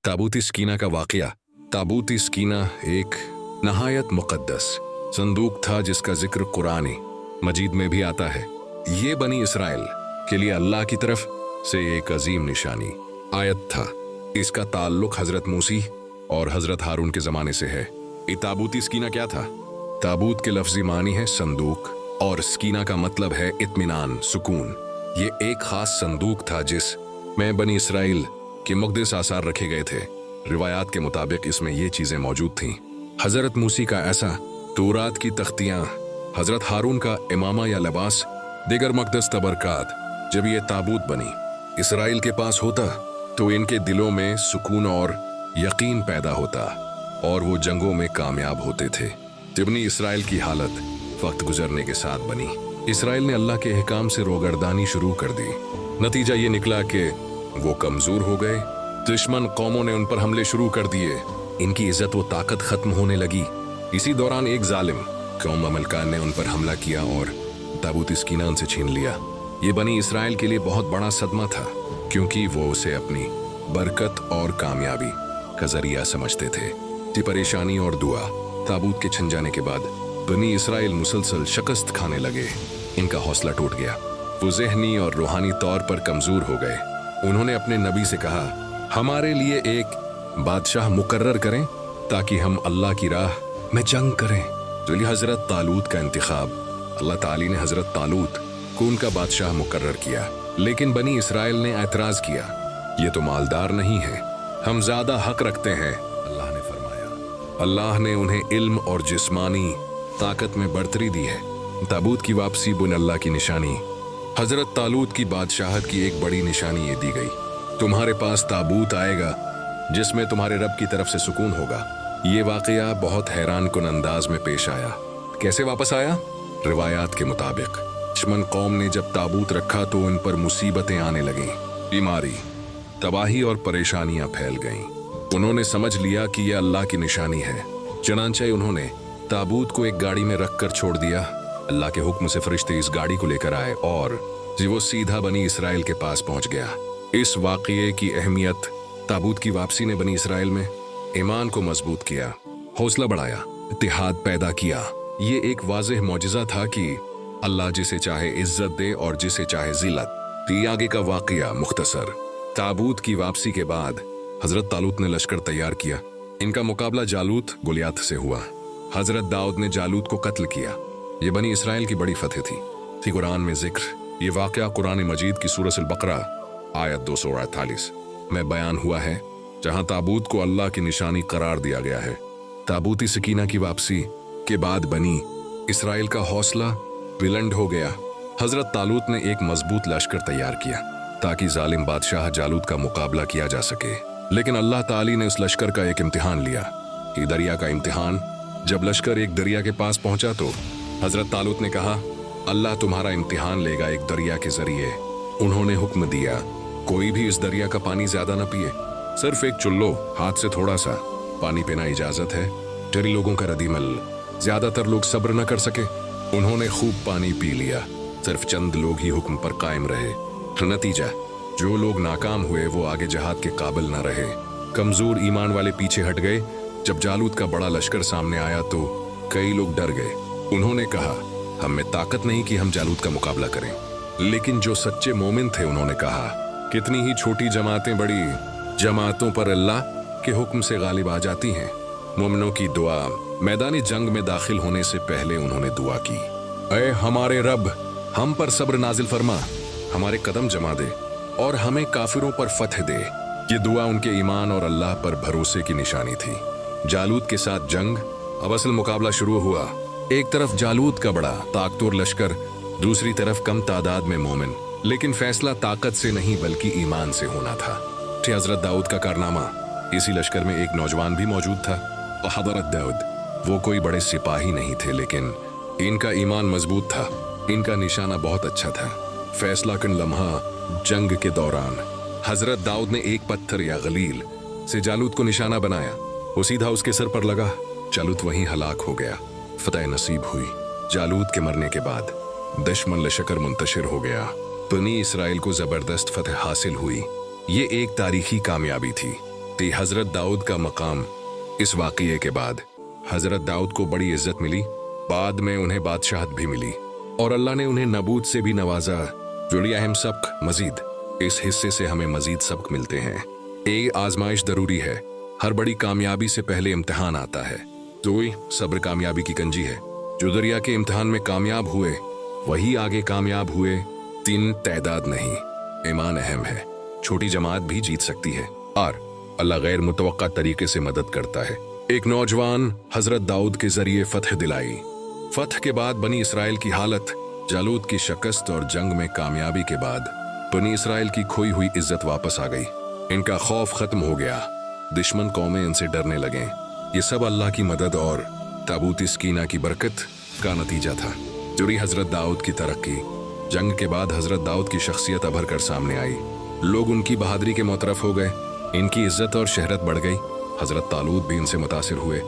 ताबूत स्कीना का वाकया। ताबूत स्कीना एक नहायत मुक़द्दस संदूक था जिसका जिक्र कुरान मजीद में भी आता है। ये बनी इसराइल के लिए अल्लाह की तरफ से एक अजीम निशानी आयत था। इसका ताल्लुक हजरत मूसी और हजरत हारून के ज़माने से है। ये ताबूत स्कीना क्या था? ताबूत के लफ्ज़ी मानी है संदूक और स्कीना का मतलब है इत्मीनान, सुकून। ये एक ख़ास संदूक था जिसमें बनी इसराइल के मुक़द्दस आसार रखे गए थे। रिवायात के मुताबिक इसमें ये चीज़ें मौजूद थीं। हज़रत मूसी का ऐसा, तौरात की तख्तियाँ, हज़रत हारून का इमामा या लिबास, दिगर मुक़द्दस तबरकात। जब ये ताबूत बनी इसराइल के पास होता तो इनके दिलों में सुकून और यकीन पैदा होता और वो जंगों में कामयाब होते थे। बनी इसराइल की हालत वक्त गुजरने के साथ बनी इसराइल ने अल्लाह के अहकाम से रोगर्दानी शुरू कर दी। नतीजा ये निकला कि वो कमजोर हो गए। दुश्मन कौमों ने उन पर हमले शुरू कर दिए। इनकी इज्जत व ताकत खत्म होने लगी। इसी दौरान एक जालिम कौम अमलकान ने उन पर हमला किया और ताबूत स्कीना उनसे छीन लिया। ये बनी इसराइल के लिए बहुत बड़ा सदमा था क्योंकि वो उसे अपनी बरकत और कामयाबी का जरिया समझते थे। ये परेशानी और दुआ ताबूत के छिन जाने के बाद बनी इसराइल मुसलसल शिकस्त खाने लगे। इनका हौसला टूट गया। वो ज़हनी और रूहानी तौर पर कमजोर हो गए। उन्होंने अपने नबी से कहा, हमारे लिए एक बादशाह मुकर्रर करें ताकि हम अल्लाह की राह में जंग करें। तो हजरत तालूत का इंतखाब, अल्लाह ताली ने हजरत तालूत को उनका बादशाह मुकर्रर किया। लेकिन बनी इसराइल ने एतराज किया, ये तो मालदार नहीं है, हम ज्यादा हक रखते हैं। अल्लाह ने फरमाया, अल्लाह ने उन्हें इल्म और जिस्मानी ताकत में बढ़तरी दी है। ताबूत की वापसी बुन अल्लाह की निशानी। हजरत तालूत की बादशाहत की एक बड़ी निशानी ये दी गई, तुम्हारे पास ताबूत आएगा जिसमें तुम्हारे रब की तरफ से सुकून होगा। ये वाकया बहुत हैरान कुन अंदाज में पेश आया। कैसे वापस आया? रिवायात के मुताबिक दुश्मन कौम ने जब ताबूत रखा तो उन पर मुसीबतें आने लगीं, बीमारी, तबाही और परेशानियां फैल गईं। उन्होंने समझ लिया कि यह अल्लाह की निशानी है। चनांचे उन्होंने ताबूत को एक गाड़ी में रख कर छोड़ दिया। अल्लाह के हुक्म से फरिश्ते इस गाड़ी को लेकर आए और वो सीधा बनी इसराइल के पास पहुंच गया। इस वाक़ये की अहमियत, ताबूत की वापसी ने बनी इसराइल में ईमान को मजबूत किया, हौसला बढ़ाया, इत्तेहाद पैदा किया। ये एक वाज़ेह मौजिज़ा था कि अल्लाह जिसे चाहे इज्जत दे और जिसे चाहे जिल्लत। ये आगे का वाक़या मुख्तसर। ताबूत की वापसी के बाद हजरत तालूत ने लश्कर तैयार किया। इनका मुकाबला जालूत गुलियात से हुआ। हजरत दाऊद ने जालूत को कत्ल किया। ये बनी इसराइल की बड़ी फतेह थी। कुरान में जिक्र ये वाक़या कुरान मजीद की सूरह अल बकरा आयत 248 में बयान हुआ है, जहां ताबूत को अल्लाह की निशानी करार दिया गया है। ताबूती सकीना की वापसी के बाद बनी इसराइल का हौसला बुलंद हो गया। हजरत तालूत ने एक मजबूत लश्कर तैयार किया ताकि जालिम बादशाह जालूत का मुकाबला किया जा सके। लेकिन अल्लाह ताली ने उस लश्कर का एक इम्तिहान लिया, ये दरिया का इम्तिहान। जब लश्कर एक दरिया के पास पहुंचा तो हजरत तालूत ने कहा, अल्लाह तुम्हारा इम्तिहान लेगा एक दरिया के जरिए। उन्होंने हुक्म दिया, कोई भी इस दरिया का पानी ज्यादा न पिए, सिर्फ एक चुल्लो हाथ से थोड़ा सा पानी पीना इजाजत है। ढेरी लोगों का रदीमल, ज्यादातर लोग सब्र न कर सके। उन्होंने खूब पानी पी लिया। सिर्फ चंद लोग ही हुक्म पर कायम रहे। नतीजा, जो लोग नाकाम हुए वो आगे जहाद के काबिल न रहे। कमजोर ईमान वाले पीछे हट गए। जब जालूत का बड़ा लश्कर सामने आया तो कई लोग डर गए। उन्होंने कहा, हम में ताकत नहीं कि हम जालूत का मुकाबला करें। लेकिन जो सच्चे मोमिन थे उन्होंने कहा, कितनी ही छोटी जमातें बड़ी जमातों पर अल्लाह के हुक्म से गालिब आ जाती हैं। मोमिनों की दुआ। मैदानी जंग में दाखिल होने से पहले उन्होंने दुआ की, ऐ हमारे रब, हम पर सब्र नाजिल फरमा, हमारे कदम जमा दे और हमें काफिरों पर फतह दे। ये दुआ उनके ईमान और अल्लाह पर भरोसे की निशानी थी। जालूत के साथ जंग। अब असल मुकाबला शुरू हुआ। एक तरफ जालूत का बड़ा ताकतवर लश्कर, दूसरी तरफ कम तादाद में मोमिन। लेकिन फैसला ताकत से नहीं बल्कि ईमान से होना था। हजरत दाऊद का कारनामा। इसी लश्कर में एक नौजवान भी मौजूद था, हजरत दाऊद। वो कोई बड़े सिपाही नहीं थे लेकिन इनका ईमान मजबूत था। इनका निशाना बहुत अच्छा था। फैसला कुन लम्हा जंग के दौरान हजरत दाऊद ने एक पत्थर या गलील से जालूत को निशाना बनाया। वो सीधा उसके सर पर लगा। जालूत वहीं हलाक हो गया। फतह नसीब हुई। जालूत के मरने के बाद दुश्मन लश्कर मुंतशिर हो गया। बनी इसराइल को जबरदस्त फतह हासिल हुई। ये एक तारीखी कामयाबी थी। थी हजरत दाऊद का मकाम। इस वाक़ये के बाद हजरत दाऊद को बड़ी इज्जत मिली, बाद में उन्हें बादशाहत भी मिली और अल्लाह ने उन्हें नबूत से भी नवाजा। जुड़िया हम सबक मजीद, इस हिस्से से हमें मजीद सबक मिलते हैं। ये आजमाइश जरूरी है। हर बड़ी कामयाबी से पहले इम्तिहान आता है। तो सब्र कामयाबी की कंजी है। जो दरिया के इम्तिहान में कामयाब हुए वही आगे कामयाब हुए। 3 तादाद नहीं, ईमान अहम है। छोटी जमात भी जीत सकती है और अल्लाह गैर मुतवक्का तरीके से मदद करता है। एक नौजवान हजरत दाऊद के जरिए फतह दिलाई। फतह के बाद बनी इसराइल की हालत, जालूत की शिकस्त और जंग में कामयाबी के बाद बनी इसराइल की खोई हुई इज्जत वापस आ गई। इनका खौफ खत्म हो गया, दुश्मन कौमें इनसे डरने लगे। ये सब अल्लाह की मदद और ताबूत स्कीना की बरकत का नतीजा था। जुड़ी हजरत दाऊद की तरक्की। जंग के बाद हजरत दाऊद की शख्सियत अभर कर सामने आई। लोग उनकी बहादुरी के मुतरफ हो गए। इनकी इज्जत और शहरत बढ़ गई। हजरत तालूत भी इनसे मुतासिर हुए।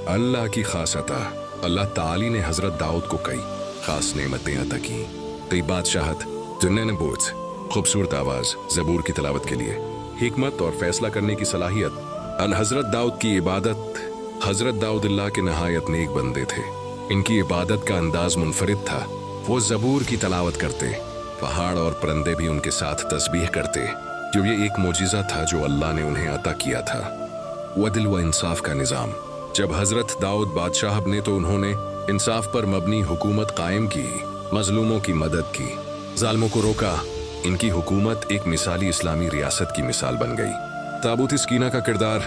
अल्लाह की खास अता, अल्लाह ताली ने हजरत दाऊद को कई खास नेमतें अता की। कई बादशाहत, जुन्ने नबूत, खूबसूरत आवाज, ज़बूर की तिलावत के लिए, हिकमत और फैसला करने की सलाहियत। अन हजरत दाऊद की इबादत। हजरत दाऊद अल्लाह के नहायत नेक बंदे थे। इनकी इबादत का अंदाज मुनफरिद था। वो ज़बूर की तलावत करते, पहाड़ और परिंदे भी उनके साथ तस्बीह करते। जो ये एक मोजिज़ा था जो अल्लाह ने उन्हें अता किया था। वदिल व इंसाफ का निज़ाम। जब हजरत दाऊद बादशाह बने तो उन्होंने इंसाफ पर मबनी हुकूमत कायम की, मजलूमों की मदद की, जालिमों को रोका। इनकी हुकूमत एक मिसाली इस्लामी रियासत की मिसाल बन गई। ताबूत स्कीना का किरदार।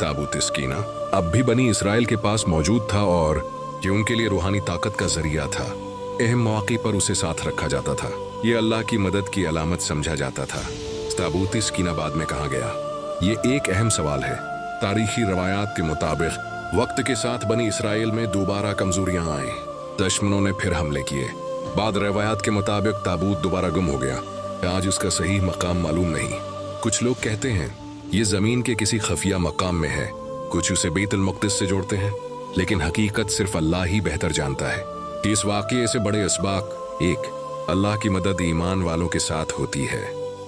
ताबूत स्कीना अब भी बनी इसराइल के पास मौजूद था और ये उनके लिए रूहानी ताकत का जरिया था। अहम मौक़े पर उसे साथ रखा जाता था। ये अल्लाह की मदद की अलामत समझा जाता था। ताबूत स्कीना बाद में कहा गया। ये एक अहम सवाल है। तारीखी रवायात के मुताबिक वक्त के साथ बनी इसराइल में दोबारा कमजोरियां आईं। दुश्मनों ने फिर हमले किए। बाद रवायात के मुताबिक ताबूत दोबारा गुम हो गया। आज उसका सही मकाम मालूम नहीं। कुछ लोग कहते हैं ये जमीन के किसी खफिया मकाम में है, कुछ उसे बैतुल मुक़द्दस से जोड़ते हैं, लेकिन हकीकत सिर्फ अल्लाह ही बेहतर जानता है। इस वाक़ये से बड़े असबाक। एक, अल्लाह की मदद ईमान वालों के साथ होती है।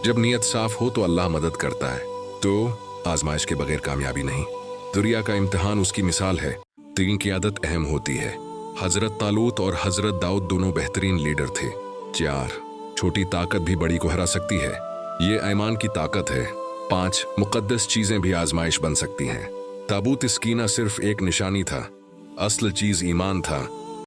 जब नीयत साफ हो तो अल्लाह मदद करता है। तो आजमाइश के बगैर कामयाबी नहीं। दुनिया का इम्तिहान उसकी मिसाल है। 3 की आदत अहम होती है। हजरत तालूत और हजरत दाऊद दोनों बेहतरीन लीडर थे। 4, छोटी ताकत भी बड़ी को हरा सकती है। ये ईमान की ताकत है। 5, मुकद्दस चीजें भी आजमाइश बन सकती हैं। ताबूत स्कीना सिर्फ एक निशानी था, असल चीज ईमान था।